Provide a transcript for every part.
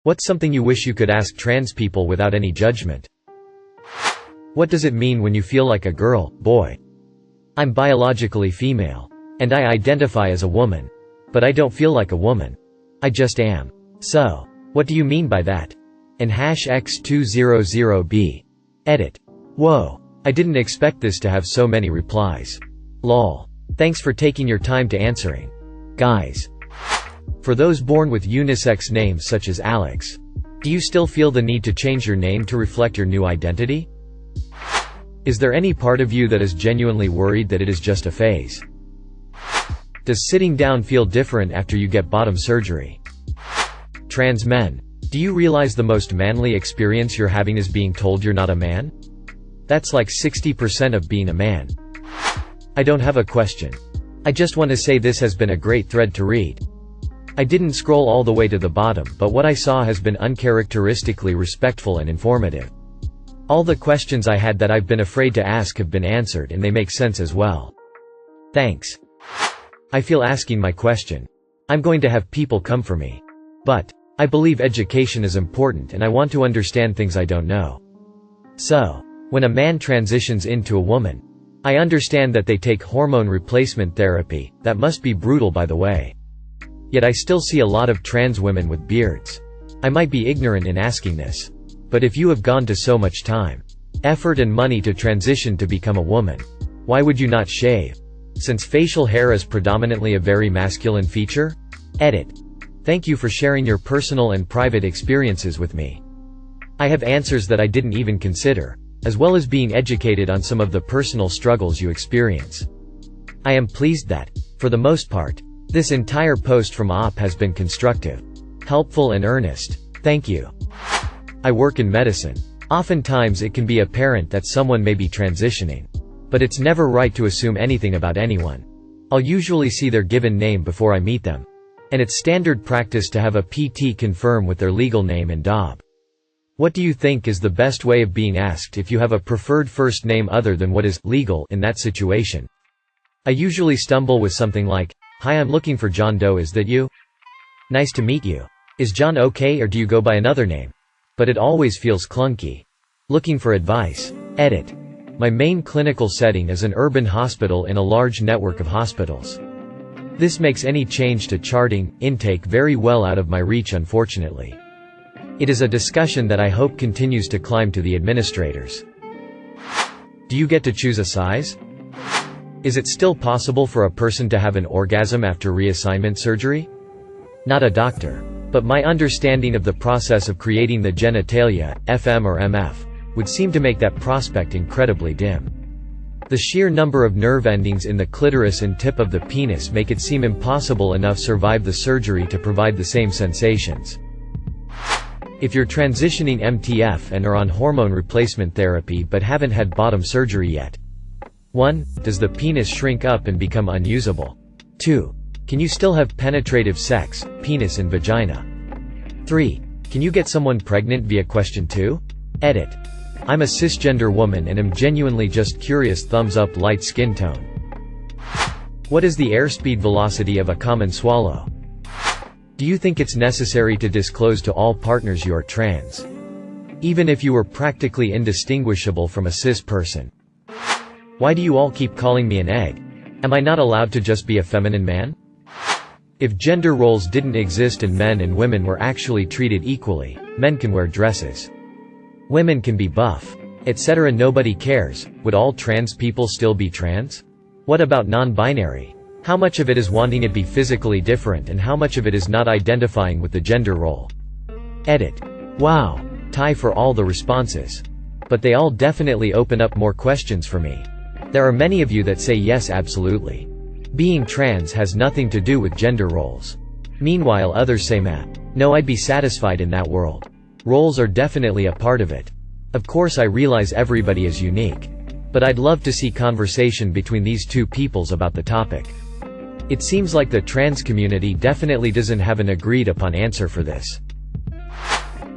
What's something you wish you could ask trans people without any judgment? What does it mean when you feel like a girl, boy? I'm biologically female. And I identify as a woman. But I don't feel like a woman. I just am. So, what do you mean by that? And #X200B. Edit. Whoa. I didn't expect this to have so many replies. Lol. Thanks for taking your time to answering. Guys. For those born with unisex names such as Alex, do you still feel the need to change your name to reflect your new identity? Is there any part of you that is genuinely worried that it is just a phase? Does sitting down feel different after you get bottom surgery? Trans men. Do you realize the most manly experience you're having is being told you're not a man? That's like 60% of being a man. I don't have a question. I just want to say this has been a great thread to read. I didn't scroll all the way to the bottom, but what I saw has been uncharacteristically respectful and informative. All the questions I had that I've been afraid to ask have been answered, and they make sense as well. Thanks. I feel asking my question. I'm going to have people come for me. But I believe education is important, and I want to understand things I don't know. So, when a man transitions into a woman, I understand that they take hormone replacement therapy. That must be brutal, by the way. Yet I still see a lot of trans women with beards. I might be ignorant in asking this. But if you have gone to so much time, effort and money to transition to become a woman, why would you not shave? Since facial hair is predominantly a very masculine feature? Edit. Thank you for sharing your personal and private experiences with me. I have answers that I didn't even consider, as well as being educated on some of the personal struggles you experience. I am pleased that, for the most part, this entire post from OP has been constructive, helpful and earnest. Thank you. I work in medicine. Oftentimes it can be apparent that someone may be transitioning. But it's never right to assume anything about anyone. I'll usually see their given name before I meet them. And it's standard practice to have a PT confirm with their legal name and DOB. What do you think is the best way of being asked if you have a preferred first name other than what is legal in that situation? I usually stumble with something like, "Hi, I'm looking for John Doe, is that you? Nice to meet you. Is John okay, or do you go by another name?" But it always feels clunky. Looking for advice. Edit. My main clinical setting is an urban hospital in a large network of hospitals. This makes any change to charting, intake very well out of my reach, unfortunately. It is a discussion that I hope continues to climb to the administrators. Do you get to choose a size? Is it still possible for a person to have an orgasm after reassignment surgery? Not a doctor. But my understanding of the process of creating the genitalia, FM or MF, would seem to make that prospect incredibly dim. The sheer number of nerve endings in the clitoris and tip of the penis make it seem impossible enough survive the surgery to provide the same sensations. If you're transitioning MTF and are on hormone replacement therapy but haven't had bottom surgery yet. 1. Does the penis shrink up and become unusable? 2. Can you still have penetrative sex, penis and vagina? 3. Can you get someone pregnant via question 2? Edit. I'm a cisgender woman and am genuinely just curious. Thumbs up. Light skin tone. What is the airspeed velocity of a common swallow? Do you think it's necessary to disclose to all partners you're trans? Even if you were practically indistinguishable from a cis person? Why do you all keep calling me an egg? Am I not allowed to just be a feminine man? If gender roles didn't exist and men and women were actually treated equally, men can wear dresses, women can be buff, etc. Nobody cares, would all trans people still be trans? What about non-binary? How much of it is wanting it be physically different and how much of it is not identifying with the gender role? Edit. Wow. Tie for all the responses. But they all definitely open up more questions for me. There are many of you that say yes, absolutely. Being trans has nothing to do with gender roles. Meanwhile others say no, I'd be satisfied in that world. Roles are definitely a part of it. Of course I realize everybody is unique. But I'd love to see conversation between these two peoples about the topic. It seems like the trans community definitely doesn't have an agreed upon answer for this.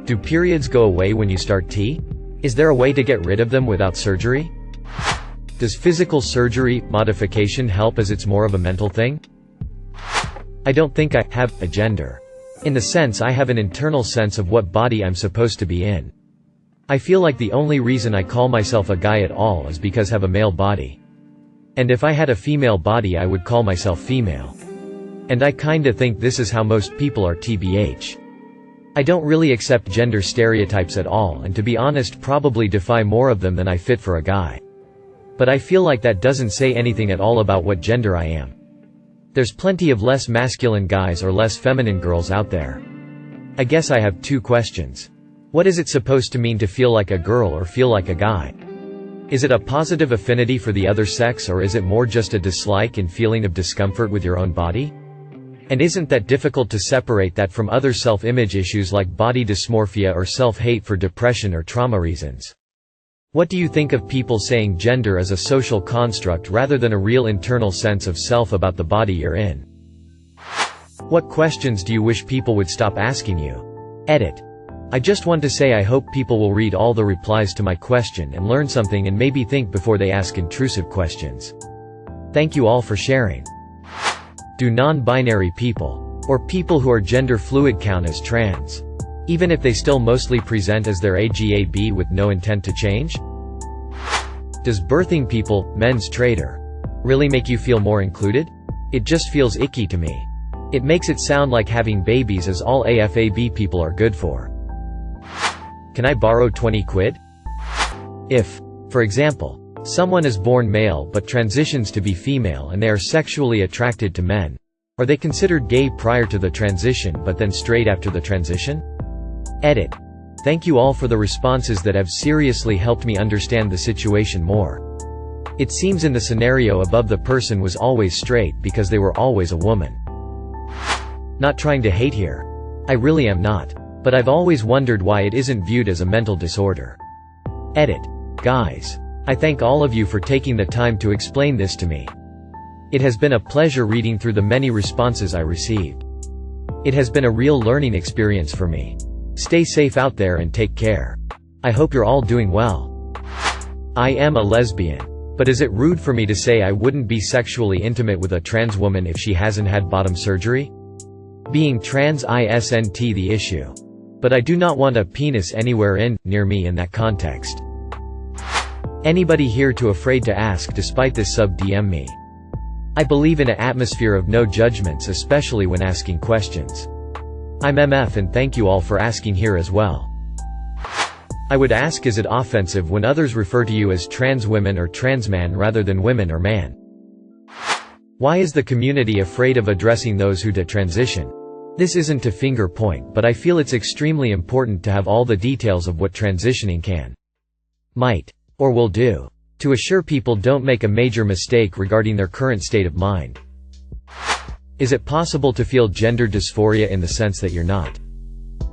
Do periods go away when you start T? Is there a way to get rid of them without surgery? Does physical surgery, modification help as it's more of a mental thing? I don't think I have a gender. In the sense I have an internal sense of what body I'm supposed to be in. I feel like the only reason I call myself a guy at all is because I have a male body. And if I had a female body I would call myself female. And I kinda think this is how most people are tbh. I don't really accept gender stereotypes at all, and to be honest probably defy more of them than I fit for a guy. But I feel like that doesn't say anything at all about what gender I am. There's plenty of less masculine guys or less feminine girls out there. I guess I have two questions. What is it supposed to mean to feel like a girl or feel like a guy? Is it a positive affinity for the other sex, or is it more just a dislike and feeling of discomfort with your own body? And isn't that difficult to separate that from other self-image issues like body dysmorphia or self-hate for depression or trauma reasons? What do you think of people saying gender is a social construct rather than a real internal sense of self about the body you're in? What questions do you wish people would stop asking you? Edit. I just want to say I hope people will read all the replies to my question and learn something and maybe think before they ask intrusive questions. Thank you all for sharing. Do non-binary people, or people who are gender fluid, count as trans? Even if they still mostly present as their AGAB with no intent to change? Does birthing people, men's trader, really make you feel more included? It just feels icky to me. It makes it sound like having babies is all AFAB people are good for. Can I borrow 20 quid? If, for example, someone is born male but transitions to be female and they are sexually attracted to men, are they considered gay prior to the transition but then straight after the transition? Edit. Thank you all for the responses that have seriously helped me understand the situation more. It seems in the scenario above the person was always straight because they were always a woman. Not trying to hate here. I really am not. But I've always wondered why it isn't viewed as a mental disorder. Edit. Guys, I thank all of you for taking the time to explain this to me. It has been a pleasure reading through the many responses I received. It has been a real learning experience for me. Stay safe out there and take care. I hope you're all doing well. I am a lesbian. But is it rude for me to say I wouldn't be sexually intimate with a trans woman if she hasn't had bottom surgery? Being trans isn't the issue. But I do not want a penis anywhere near me in that context. Anybody here too afraid to ask despite this sub DM me. I believe in an atmosphere of no judgments, especially when asking questions. I'm MF and thank you all for asking here as well. I would ask, is it offensive when others refer to you as trans women or trans man rather than women or man? Why is the community afraid of addressing those who detransition? This isn't to finger point, but I feel it's extremely important to have all the details of what transitioning can, might, or will do, to assure people don't make a major mistake regarding their current state of mind. Is it possible to feel gender dysphoria in the sense that you're not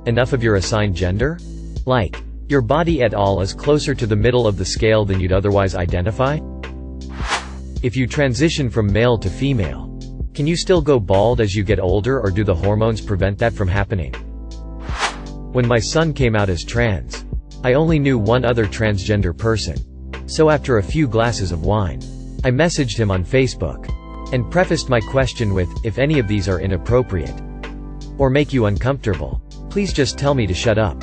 enough of your assigned gender? Like, your body at all is closer to the middle of the scale than you'd otherwise identify? If you transition from male to female, can you still go bald as you get older, or do the hormones prevent that from happening? When my son came out as trans, I only knew one other transgender person. So after a few glasses of wine, I messaged him on Facebook and prefaced my question with, if any of these are inappropriate or make you uncomfortable, please just tell me to shut up.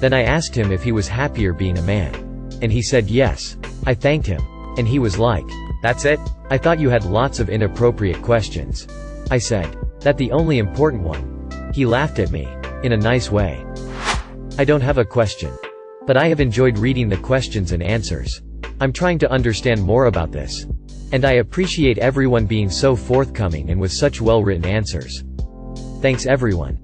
Then I asked him if he was happier being a man. And he said yes. I thanked him. And he was like, that's it? I thought you had lots of inappropriate questions. I said, that the only important one. He laughed at me, in a nice way. I don't have a question. But I have enjoyed reading the questions and answers. I'm trying to understand more about this. And I appreciate everyone being so forthcoming and with such well-written answers. Thanks everyone.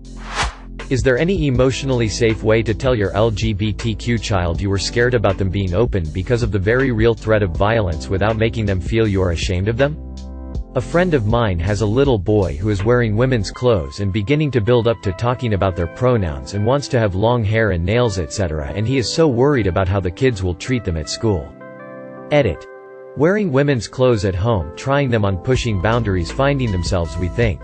Is there any emotionally safe way to tell your LGBTQ child you were scared about them being open because of the very real threat of violence without making them feel you're ashamed of them? A friend of mine has a little boy who is wearing women's clothes and beginning to build up to talking about their pronouns and wants to have long hair and nails etc., and he is so worried about how the kids will treat them at school. Edit. Wearing women's clothes at home, trying them on, pushing boundaries, finding themselves, we think.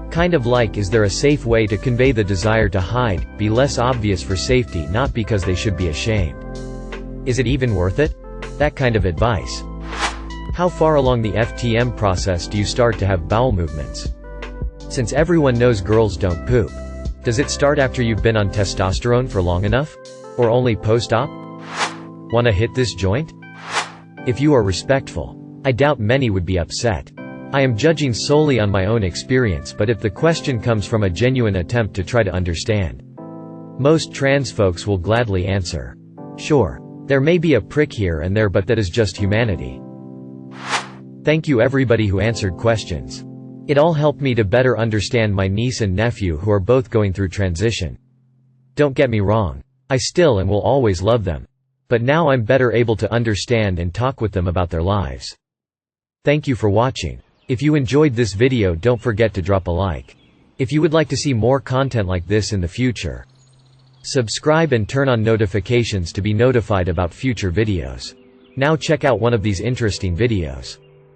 Kind of like, is there a safe way to convey the desire to hide, be less obvious for safety, not because they should be ashamed? Is it even worth it? That kind of advice. How far along the FTM process do you start to have bowel movements? Since everyone knows girls don't poop. Does it start after you've been on testosterone for long enough? Or only post-op? Wanna hit this joint? If you are respectful. I doubt many would be upset. I am judging solely on my own experience, but if the question comes from a genuine attempt to try to understand, most trans folks will gladly answer. Sure. There may be a prick here and there, but that is just humanity. Thank you everybody who answered questions. It all helped me to better understand my niece and nephew who are both going through transition. Don't get me wrong. I still and will always love them. But now I'm better able to understand and talk with them about their lives. Thank you for watching. If you enjoyed this video, don't forget to drop a like. If you would like to see more content like this in the future, subscribe and turn on notifications to be notified about future videos. Now check out one of these interesting videos.